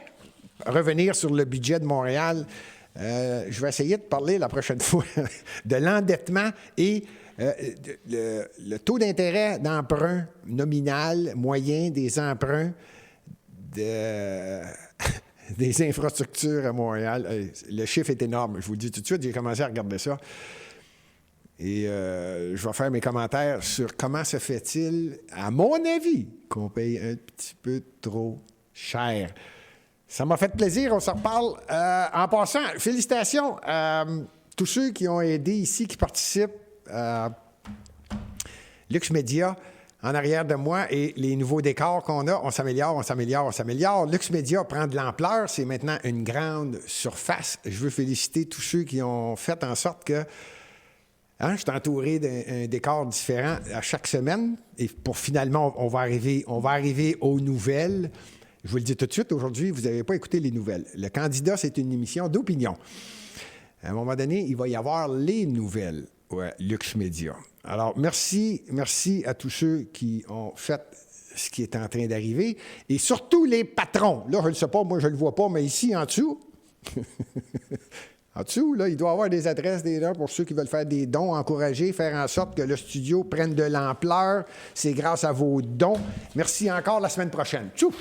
S1: revenir sur le budget de Montréal. Je vais essayer de parler la prochaine fois de l'endettement et le taux d'intérêt d'emprunt nominal moyen des emprunts des infrastructures à Montréal. Le chiffre est énorme. Je vous le dis tout de suite, j'ai commencé à regarder ça. Et je vais faire mes commentaires sur comment se fait-il, à mon avis, qu'on paye un petit peu trop cher. Ça m'a fait plaisir, on s'en reparle. En passant, félicitations à tous ceux qui ont aidé ici, qui participent à Lux Media, en arrière de moi, et les nouveaux décors qu'on a, on s'améliore. Lux Media prend de l'ampleur, c'est maintenant une grande surface. Je veux féliciter tous ceux qui ont fait en sorte que je suis entouré d'un décor différent à chaque semaine, et pour finalement, on va arriver aux nouvelles. Je vous le dis tout de suite, aujourd'hui, vous n'avez pas écouté les nouvelles. Le candidat, c'est une émission d'opinion. À un moment donné, il va y avoir les nouvelles Lux Media. Alors, merci à tous ceux qui ont fait ce qui est en train d'arriver, et surtout les patrons. Là, je ne le sais pas, moi, je ne le vois pas, mais ici, en dessous, En dessous, là, il doit y avoir des adresses déjà pour ceux qui veulent faire des dons, encourager, faire en sorte que le studio prenne de l'ampleur. C'est grâce à vos dons. Merci encore, la semaine prochaine. Tchouf!